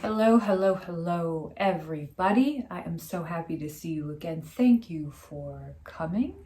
Hello, hello, hello, everybody. I am so happy to see you again. Thank you for coming.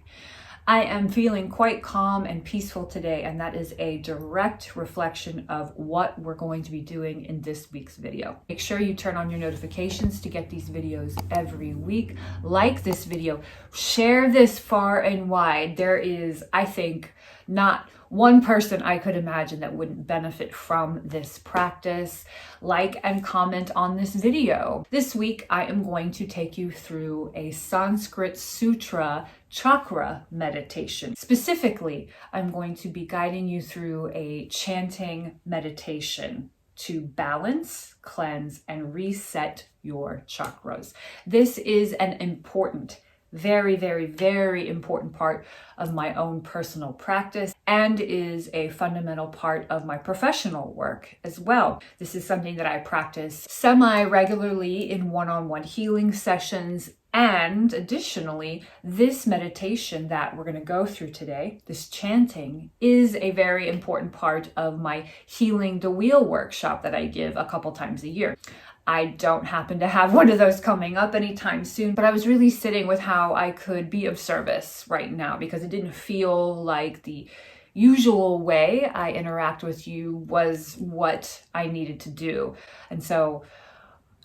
I am feeling quite calm and peaceful today, and that is a direct reflection of what we're going to be doing in this week's video. Make sure you turn on your notifications to get these videos every week. Like this video, share this far and wide. There is, I think, not one person I could imagine that wouldn't benefit from this practice. Like and comment on this video. This week, I am going to take you through a Sanskrit sutra chakra meditation. Specifically, I'm going to be guiding you through a chanting meditation to balance, cleanse, and reset your chakras. This is an important, very, very, very important part of my own personal practice and is a fundamental part of my professional work as well. This is something that I practice semi-regularly in one-on-one healing sessions. And additionally, this meditation that we're going to go through today, this chanting, is a very important part of my Healing the Wheel workshop that I give a couple times a year. I don't happen to have one of those coming up anytime soon, but I was really sitting with how I could be of service right now because it didn't feel like the usual way I interact with you was what I needed to do. And so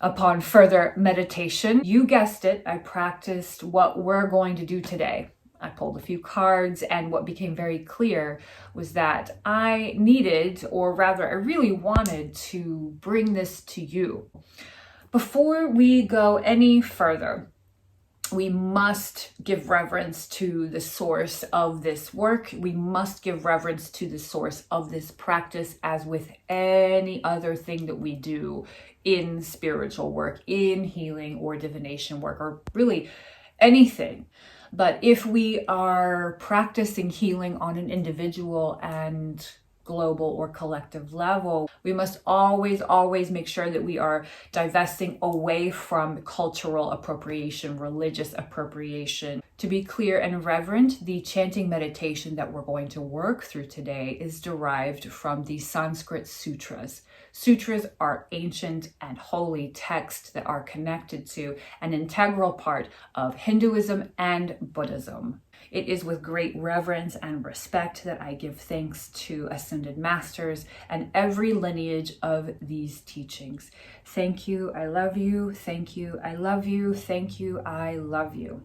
upon further meditation, you guessed it, I practiced what we're going to do today. I pulled a few cards, and what became very clear was that I needed, or rather I really wanted, to bring this to you. Before we go any further, we must give reverence to the source of this work. We must give reverence to the source of this practice, as with any other thing that we do in spiritual work, in healing or divination work, or really anything. But if we are practicing healing on an individual and global or collective level, we must always make sure that we are divesting away from cultural appropriation, religious appropriation. To be clear and reverent, the chanting meditation that we're going to work through today is derived from the Sanskrit sutras. Sutras are ancient and holy texts that are connected to an integral part of Hinduism and Buddhism. It is with great reverence and respect that I give thanks to ascended masters and every lineage of these teachings. Thank you, I love you. Thank you, I love you. Thank you, I love you.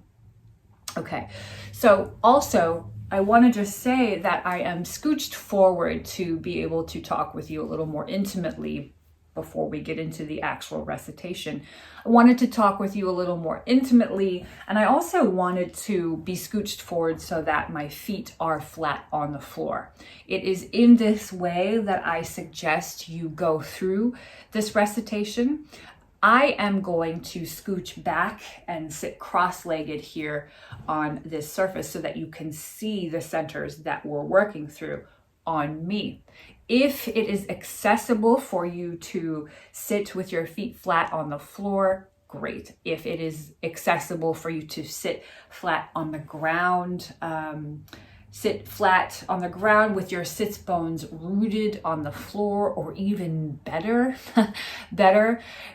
Okay, so also, I want to just say that I am scooched forward to be able to talk with you a little more intimately before we get into the actual recitation. I wanted to talk with you a little more intimately, and I also wanted to be scooched forward so that my feet are flat on the floor. It is in this way that I suggest you go through this recitation. I am going to scooch back and sit cross-legged here on this surface so that you can see the centers that we're working through on me. If it is accessible for you to sit with your feet flat on the floor, great. If it is accessible for you to sit flat on the ground, sit flat on the ground with your sits bones rooted on the floor, or even better,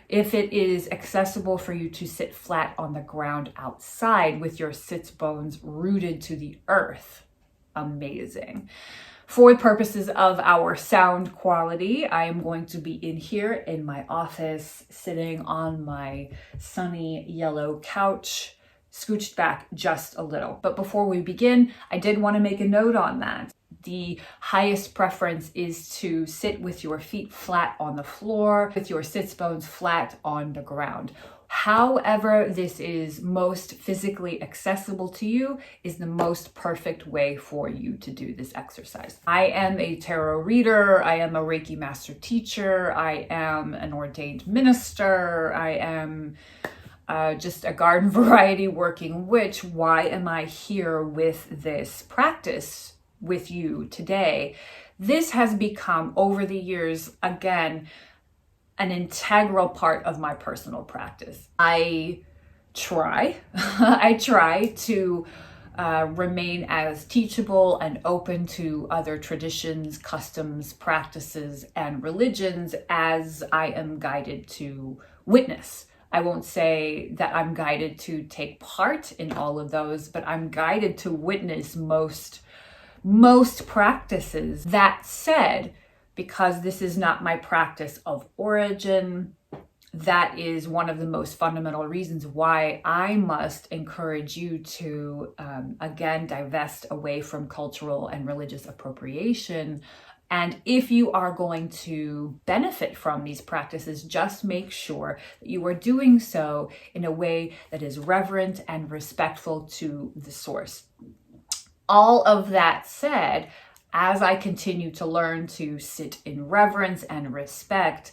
if it is accessible for you to sit flat on the ground outside with your sits bones rooted to the earth. Amazing. For the purposes of our sound quality, I am going to be in here in my office, sitting on my sunny yellow couch, scooched back just a little. But before we begin, I did want to make a note on that. The highest preference is to sit with your feet flat on the floor, with your sits bones flat on the ground. However this is most physically accessible to you is the most perfect way for you to do this exercise. I am a tarot reader, I am a Reiki master teacher, I am an ordained minister, I am just a garden variety working witch. Why am I here with this practice with you today? This has become, over the years, again, an integral part of my personal practice. I try to remain as teachable and open to other traditions, customs, practices, and religions as I am guided to witness. I won't say that I'm guided to take part in all of those, but I'm guided to witness most practices. That said, because this is not my practice of origin, that is one of the most fundamental reasons why I must encourage you to, again, divest away from cultural and religious appropriation. And if you are going to benefit from these practices, just make sure that you are doing so in a way that is reverent and respectful to the source. All of that said, as I continue to learn to sit in reverence and respect,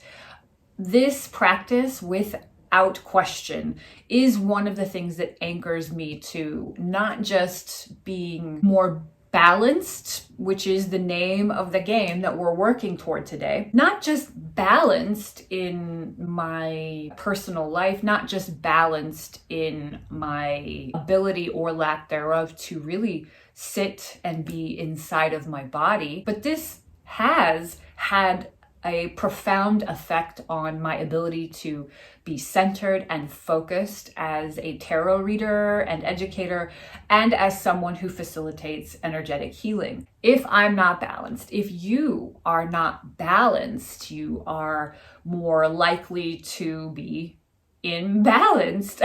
this practice, without question, is one of the things that anchors me to not just being more balanced, which is the name of the game that we're working toward today. Not just balanced in my personal life, not just balanced in my ability or lack thereof to really sit and be inside of my body, but this has had a profound effect on my ability to be centered and focused as a tarot reader and educator, and as someone who facilitates energetic healing. If I'm not balanced, if you are not balanced, you are more likely to be imbalanced.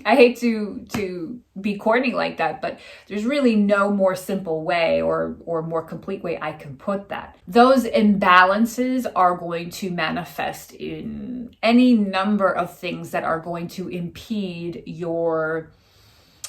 I hate to be corny like that, but there's really no more simple way or more complete way I can put that. Those imbalances are going to manifest in any number of things that are going to impede your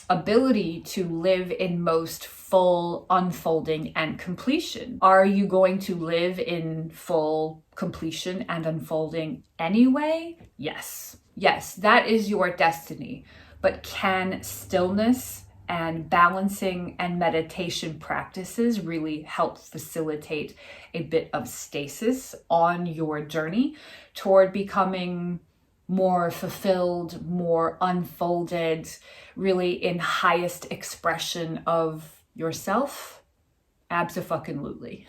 ability to live in most full unfolding and completion. Are you going to live in full completion and unfolding anyway? Yes. Yes, that is your destiny. But can stillness and balancing and meditation practices really help facilitate a bit of stasis on your journey toward becoming more fulfilled, more unfolded, really in highest expression of yourself? Abso-fucking-lutely.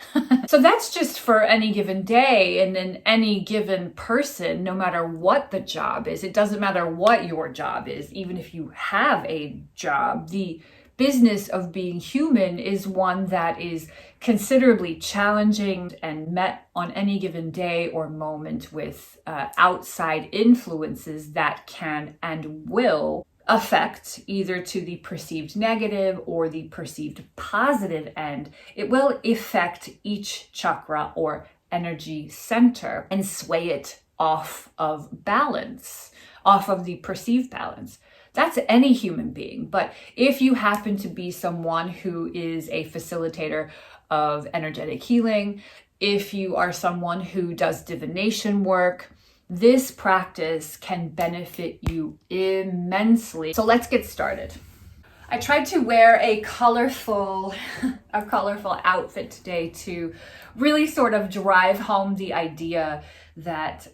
So that's just for any given day and in any given person, no matter what the job is. It doesn't matter what your job is, even if you have a job. The business of being human is one that is considerably challenging and met on any given day or moment with outside influences that can and will affect either to the perceived negative or the perceived positive end. It will affect each chakra or energy center and sway it off of balance, off of the perceived balance. That's any human being. But if you happen to be someone who is a facilitator of energetic healing, if you are someone who does divination work, this practice can benefit you immensely. So let's get started. I tried to wear a colorful outfit today to really sort of drive home the idea that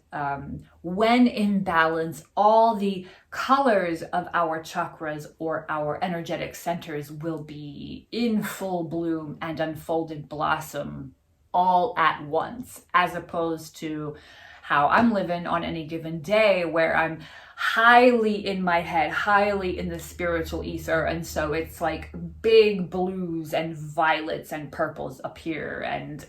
when in balance, all the colors of our chakras or our energetic centers will be in full bloom and unfolded blossom all at once, as opposed to how I'm living on any given day where I'm highly in my head, highly in the spiritual ether. And so it's like big blues and violets and purples appear and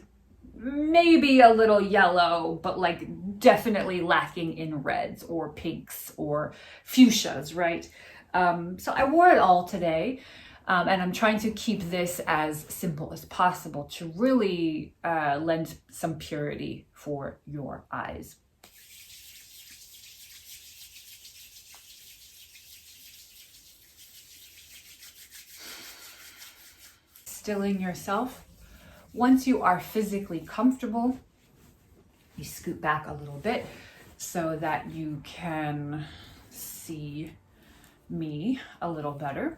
maybe a little yellow, but like definitely lacking in reds or pinks or fuchsias, right? So I wore it all today. And I'm trying to keep this as simple as possible to really lend some purity for your eyes. Stilling yourself. Once you are physically comfortable, you scoot back a little bit so that you can see me a little better.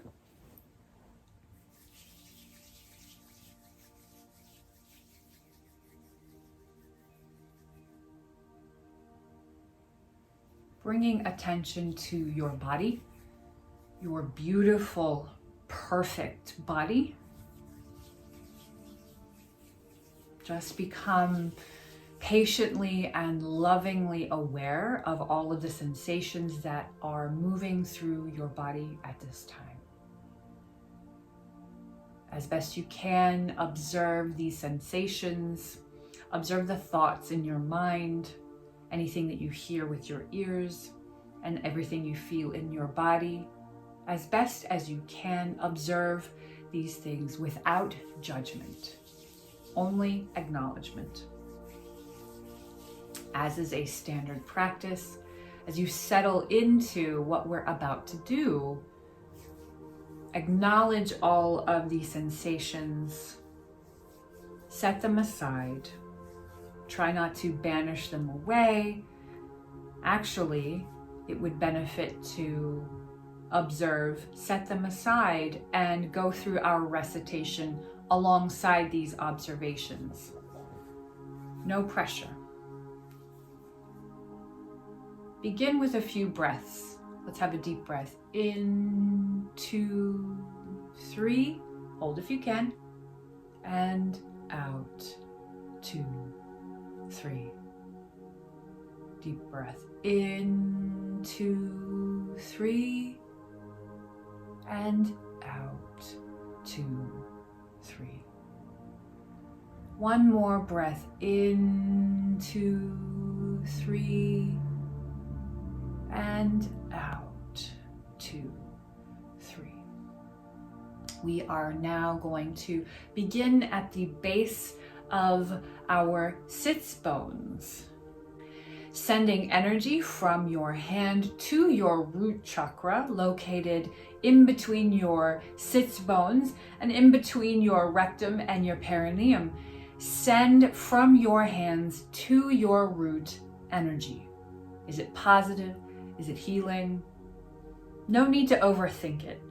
Bringing attention to your body, your beautiful, perfect body. Just become patiently and lovingly aware of all of the sensations that are moving through your body at this time. As best you can, observe these sensations, observe the thoughts in your mind, anything that you hear with your ears, and everything you feel in your body. As best as you can, observe these things without judgment, only acknowledgement. As is a standard practice, as you settle into what we're about to do, acknowledge all of these sensations, set them aside, try not to banish them away. Actually, it would benefit to observe, set them aside, and go through our recitation alongside these observations. No pressure. Begin with a few breaths. Let's have a deep breath. In, 2, 3. Hold if you can. And out. 2, 3. Deep breath. In, 2, 3. And out. 2, 3. One more breath. In, 2, 3. And out. 2, 3. We are now going to begin at the base of our sits bones, sending energy from your hand to your root chakra located in between your sits bones and in between your rectum and your perineum. Send from your hands to your root energy. Is it positive? Is it healing? No need to overthink it.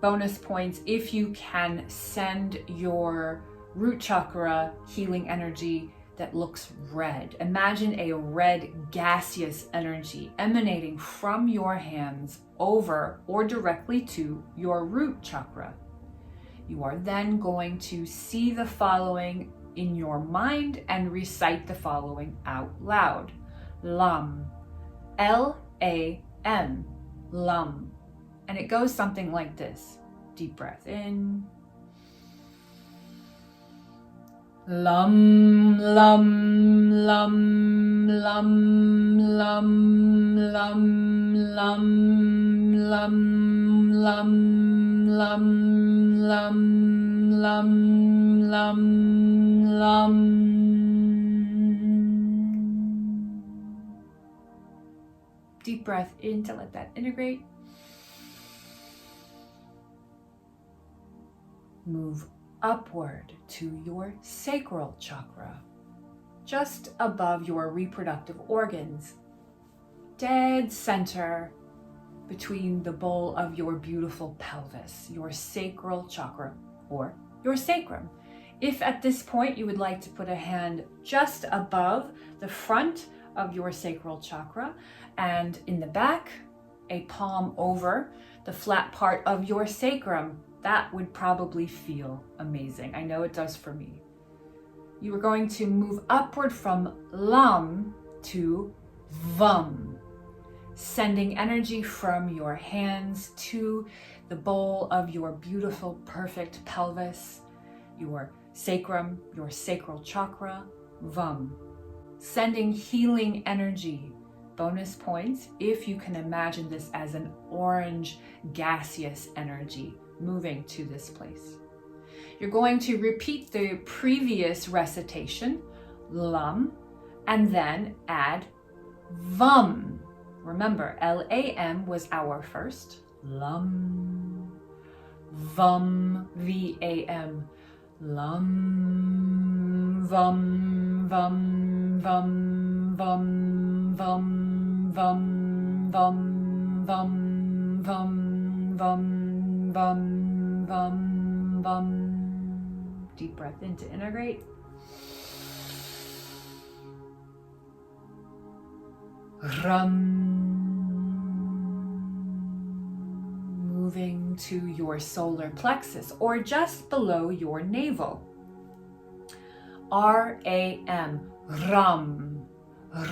Bonus points if you can send your root chakra healing energy that looks red. Imagine a red gaseous energy emanating from your hands over or directly to your root chakra. You are then going to see the following in your mind and recite the following out loud. Lam. L-A-M. Lum. And it goes something like this. Deep breath in. Lum, lum, lum, lum, lum, lum, lum, lum, lum, lum, lum, lum, lum, lum. Deep breath in to let that integrate. Move upward to your sacral chakra, just above your reproductive organs, dead center between the bowl of your beautiful pelvis, your sacral chakra, or your sacrum. If at this point you would like to put a hand just above the front of your sacral chakra and in the back, a palm over the flat part of your sacrum, that would probably feel amazing. I know it does for me. You are going to move upward from Lam to Vam, sending energy from your hands to the bowl of your beautiful, perfect pelvis, your sacrum, your sacral chakra, Vam. Sending healing energy. Bonus points if you can imagine this as an orange gaseous energy moving to this place. You're going to repeat the previous recitation, Lam, and then add Vam. Remember, L-A-M was our first. Lam. Vam, V-A-M. Lam. Vam, vam, vam, vam, vam, vam, vam, vam, vam, vam, vam, vam, vam. Deep breath in to integrate. Ram. moving to your solar plexus or just below your navel. RAM, ram,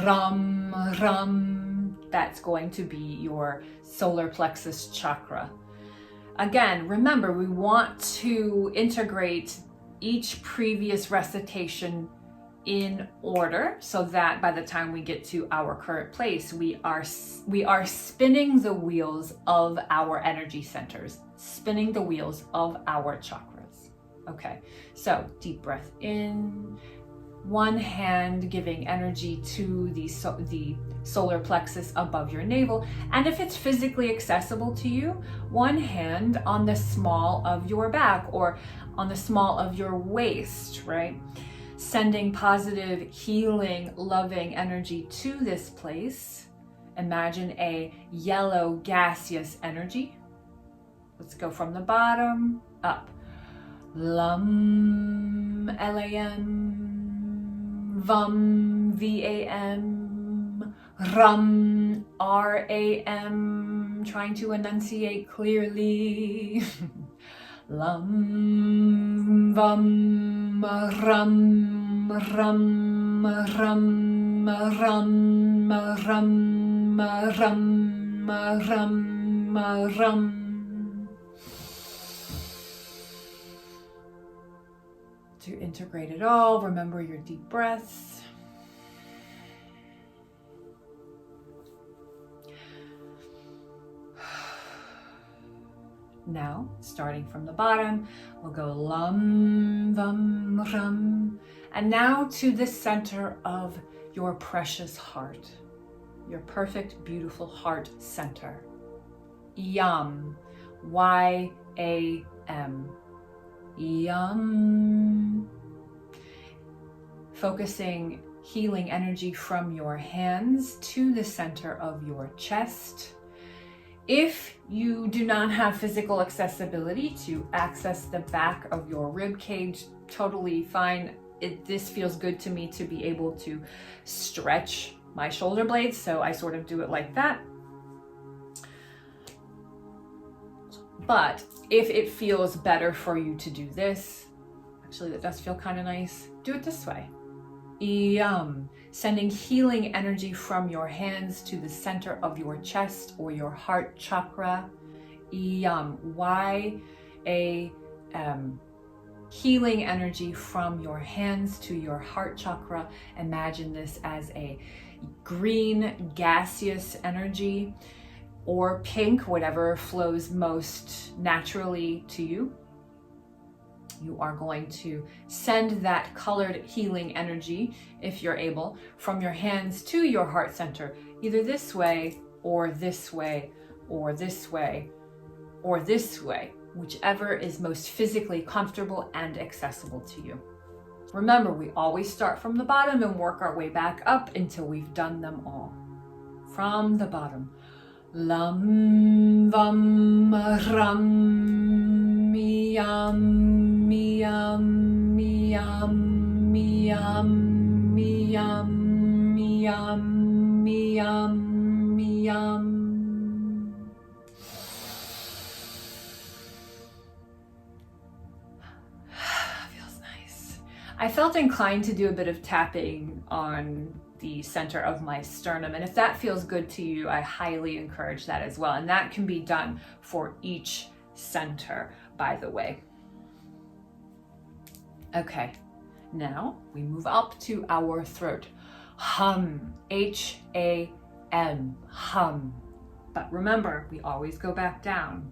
ram, ram. That's going to be your solar plexus chakra. Again, remember, we want to integrate each previous recitation in order so that by the time we get to our current place, we are spinning the wheels of our energy centers, spinning the wheels of our chakras. Okay, so deep breath in, one hand giving energy to the solar plexus above your navel, and if it's physically accessible to you, one hand on the small of your back or on the small of your waist, right? Sending positive, healing, loving energy to this place. Imagine a yellow gaseous energy. Let's go from the bottom up. Lam, Lam, Vam, Vam, Ram, Ram, trying to enunciate clearly. Lam, Vam, Ram, Ram, Ram, Ram, Ram, Ram, Ram, Ram. To integrate it all, remember your deep breaths. Now, starting from the bottom, we'll go lam, vam, ram, and now to the center of your precious heart, your perfect, beautiful heart center. Yam, Y-A-M. Yum. Focusing healing energy from your hands to the center of your chest. If you do not have physical accessibility to access the back of your rib cage, totally fine. This feels good to me to be able to stretch my shoulder blades, so I sort of do it like that. But if it feels better for you to do this, actually that does feel kind of nice, do it this way. Yum. Sending healing energy from your hands to the center of your chest or your heart chakra. Yum. Y-A-M. Healing energy from your hands to your heart chakra. Imagine this as a green gaseous energy, or pink, whatever flows most naturally to you. You are going to send that colored healing energy, if you're able, from your hands to your heart center, either this way, or this way, or this way, or this way, whichever is most physically comfortable and accessible to you. Remember, we always start from the bottom and work our way back up until we've done them all. From the bottom. Lam, vam, ram, yam, yam, yam, yam, yam, yam, yam, yam. Feels nice. I felt inclined to do a bit of tapping on the center of my sternum, and if that feels good to you, I highly encourage that as well, and that can be done for each center, by the way. Okay, now we move up to our throat. Hum, H-A-M, hum. But remember, we always go back down.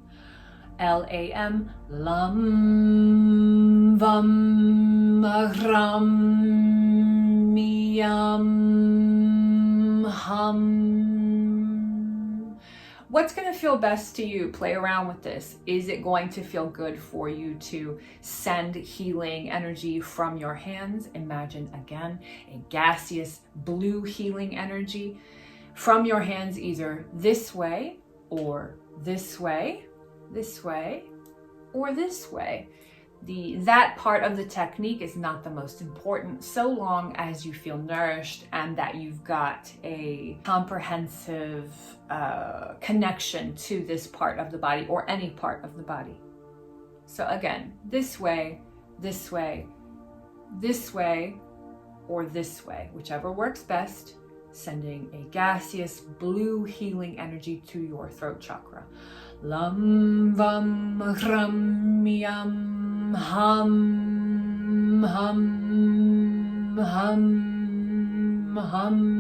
L-A-M, lam, vam, ram, yam, hum. What's going to feel best to you? Play around with this. Is it going to feel good for you to send healing energy from your hands? Imagine again a gaseous blue healing energy from your hands, either this way or this way, this way or this way. That part of the technique is not the most important, so long as you feel nourished and that you've got a comprehensive connection to this part of the body or any part of the body. So again, this way, this way, this way, or this way, whichever works best, sending a gaseous blue healing energy to your throat chakra. Lam vam ram yam hum hum hum hum.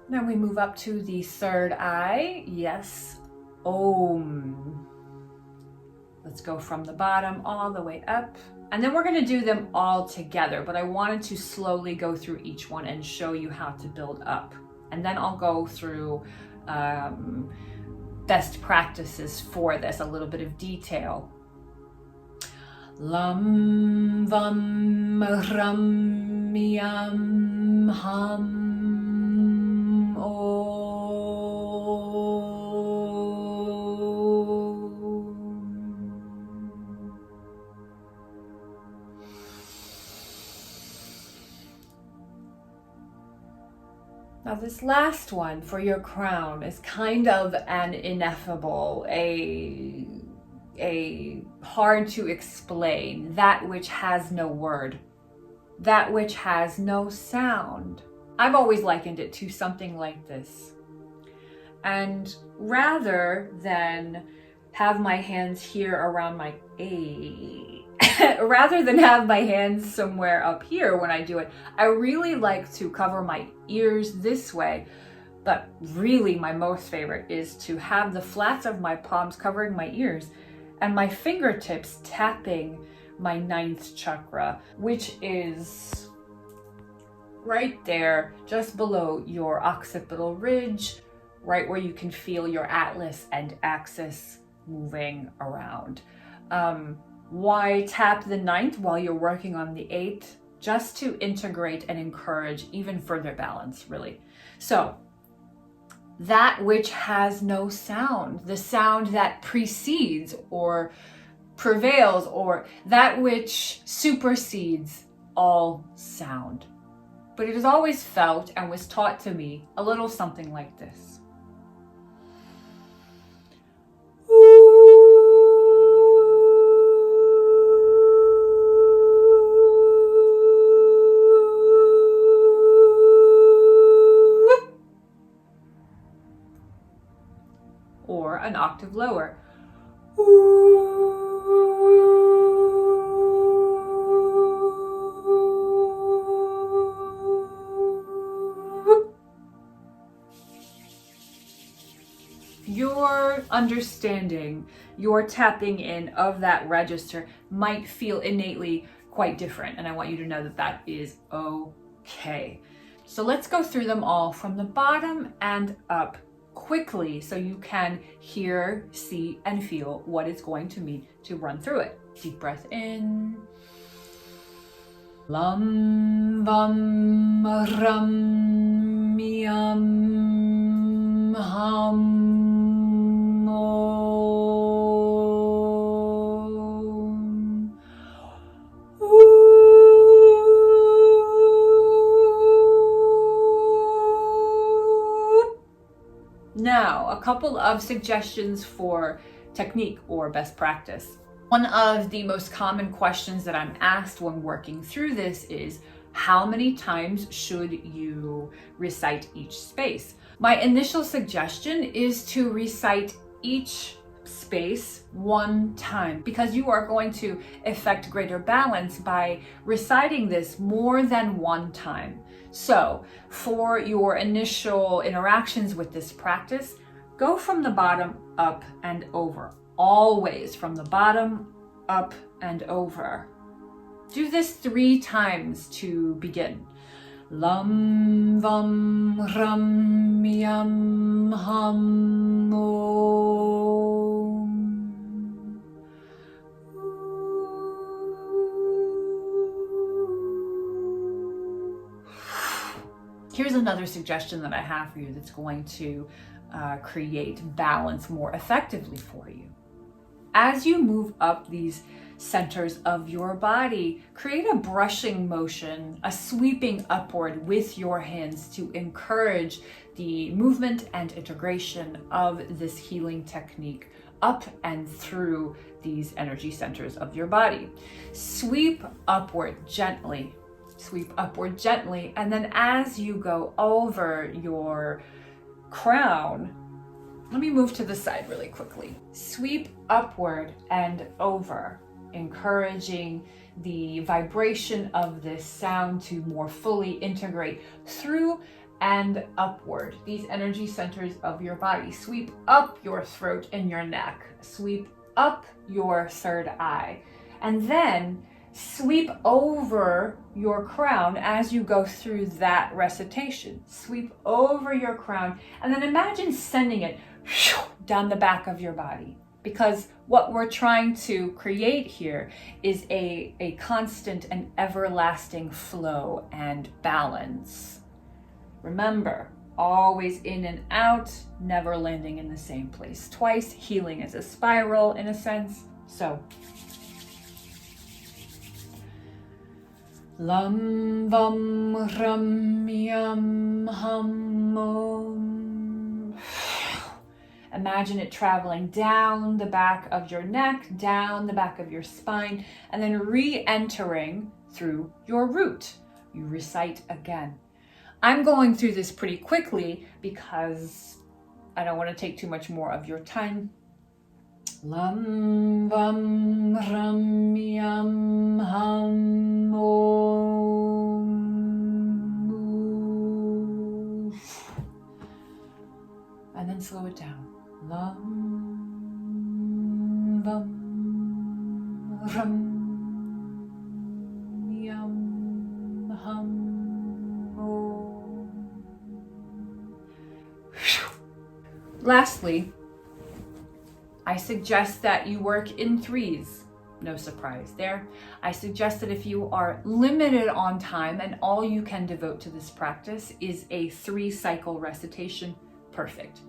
Then we move up to the third eye. Yes, Om. Let's go from the bottom all the way up. And then we're going to do them all together, but I wanted to slowly go through each one and show you how to build up. And then I'll go through best practices for this, a little bit of detail. Lam vam ram yam hum om. Now this last one for your crown is kind of an ineffable, a hard to explain, that which has no word, that which has no sound. I've always likened it to something like this. And rather than have my hands here around my rather than have my hands somewhere up here when I do it, I really like to cover my ears this way. But really my most favorite is to have the flats of my palms covering my ears and my fingertips tapping my 9th chakra, which is right there, just below your occipital ridge, right where you can feel your atlas and axis moving around. Why tap the 9th while you're working on the 8th? Just to integrate and encourage even further balance, really. So, that which has no sound, the sound that precedes or prevails, or that which supersedes all sound. But it is always felt and was taught to me a little something like this. Or an octave lower. Your understanding, your tapping in of that register might feel innately quite different, and I want you to know that that is okay. So let's go through them all from the bottom and up quickly so you can hear, see, and feel what it's going to mean to run through it. Deep breath in. Lam vam ram yam hum om. Now, a couple of suggestions for technique or best practice. One of the most common questions that I'm asked when working through this is, how many times should you recite each space? My initial suggestion is to recite each space one time, because you are going to effect greater balance by reciting this more than one time. So for your initial interactions with this practice, go from the bottom up and over. Always from the bottom up and over. Do this 3 times to begin. Lam vam ram yam hum om. Here's another suggestion that I have for you that's going to create balance more effectively for you. As you move up these centers of your body, create a brushing motion, a sweeping upward with your hands to encourage the movement and integration of this healing technique up and through these energy centers of your body. Sweep upward gently, and then as you go over your crown, let me move to the side really quickly. Sweep upward and over, encouraging the vibration of this sound to more fully integrate through and upward, these energy centers of your body. Sweep up your throat and your neck. Sweep up your third eye. And then sweep over your crown as you go through that recitation. Sweep over your crown, and then imagine sending it down the back of your body. Because what we're trying to create here is a constant and everlasting flow and balance. Remember, always in and out, never landing in the same place twice. Healing is a spiral in a sense. So, lam vam ram yam hum om. Imagine it traveling down the back of your neck, down the back of your spine, and then re-entering through your root. You recite again. I'm going through this pretty quickly because I don't want to take too much more of your time. Lam vam ram yam hum om. And then slow it down. Lam vam ram yam hum. Lastly, I suggest that you work in threes. No surprise there. I suggest that if you are limited on time and all you can devote to this practice is a 3-cycle recitation, perfect.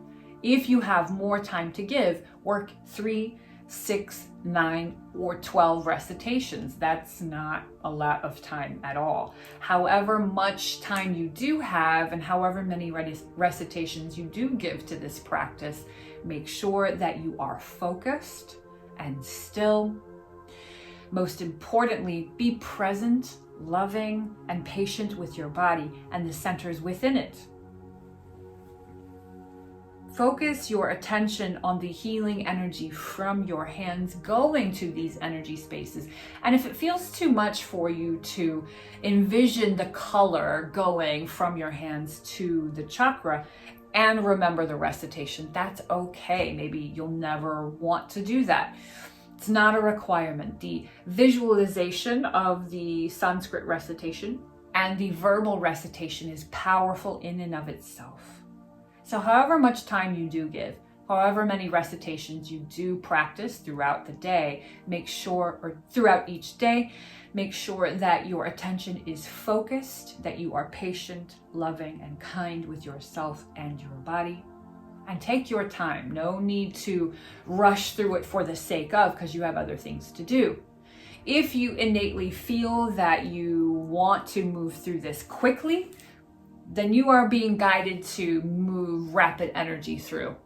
If you have more time to give, work 3, 6, 9, or 12 recitations. That's not a lot of time at all. However much time you do have and however many recitations you do give to this practice, make sure that you are focused and still. Most importantly, be present, loving, and patient with your body and the centers within it. Focus your attention on the healing energy from your hands going to these energy spaces. And if it feels too much for you to envision the color going from your hands to the chakra and remember the recitation, that's okay. Maybe you'll never want to do that. It's not a requirement. The visualization of the Sanskrit recitation and the verbal recitation is powerful in and of itself. So however much time you do give, however many recitations you do practice throughout the day, throughout each day, make sure that your attention is focused, that you are patient, loving, and kind with yourself and your body. And take your time. No need to rush through it for the sake of, because you have other things to do. If you innately feel that you want to move through this quickly, then you are being guided to move rapid energy through.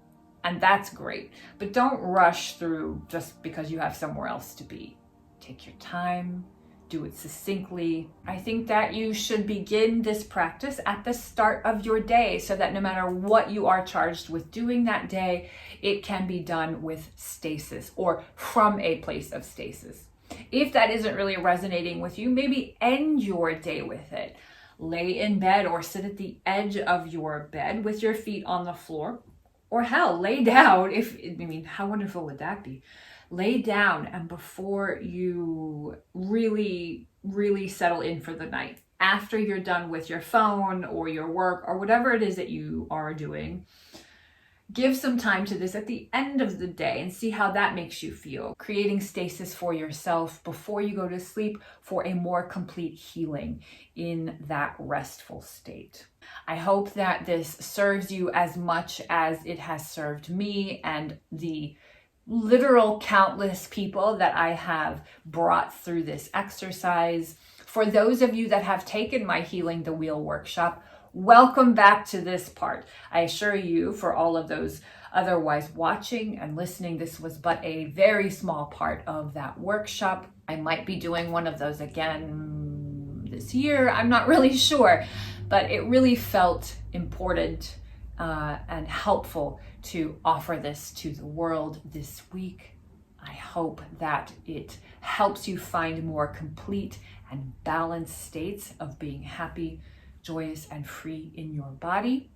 And that's great. But don't rush through just because you have somewhere else to be. Take your time, do it succinctly. I think that you should begin this practice at the start of your day so that no matter what you are charged with doing that day, it can be done with stasis or from a place of stasis. If that isn't really resonating with you, maybe end your day with it. Lay in bed or sit at the edge of your bed with your feet on the floor. Or hell, lay down. How wonderful would that be? Lay down, and before you really, really settle in for the night, after you're done with your phone or your work or whatever it is that you are doing, Give some time to this at the end of the day and see how that makes you feel. Creating stasis for yourself before you go to sleep for a more complete healing in that restful state. I hope that this serves you as much as it has served me and the literal countless people that I have brought through this exercise. For those of you that have taken my Healing the Wheel workshop, welcome back to this part. I assure you, for all of those otherwise watching and listening, this was but a very small part of that workshop. I might be doing one of those again this year. I'm not really sure, but it really felt important and helpful to offer this to the world this week. I hope that it helps you find more complete and balanced states of being happy, joyous, and free in your body.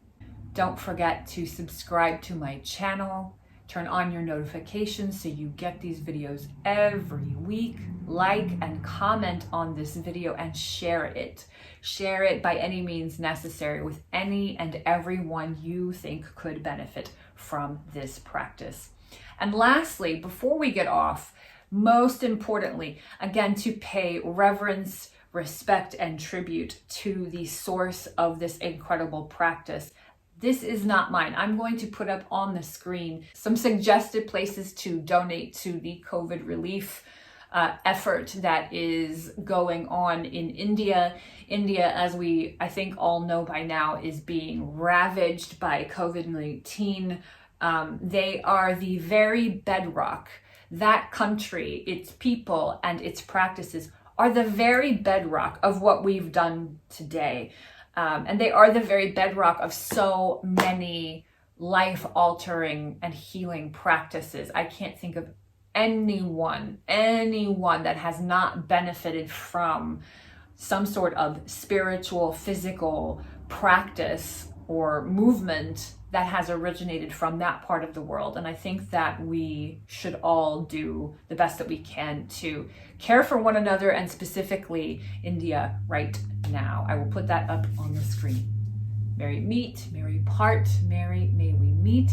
Don't forget to subscribe to my channel. Turn on your notifications so you get these videos every week. Like and comment on this video and share it. Share it by any means necessary with any and everyone you think could benefit from this practice. And lastly, before we get off, most importantly, again, to pay reverence, respect, and tribute to the source of this incredible practice. This is not mine. I'm going to put up on the screen some suggested places to donate to the COVID relief effort that is going on in India. India, as we, I think, all know by now, is being ravaged by COVID-19. They are the very bedrock. That country, its people, and its practices are the very bedrock of what we've done today. And they are the very bedrock of so many life-altering and healing practices. I can't think of anyone that has not benefited from some sort of spiritual, physical practice or movement that has originated from that part of the world. And I think that we should all do the best that we can to care for one another, and specifically India right now. I will put that up on the screen. Merry meet, merry part, merry may we meet.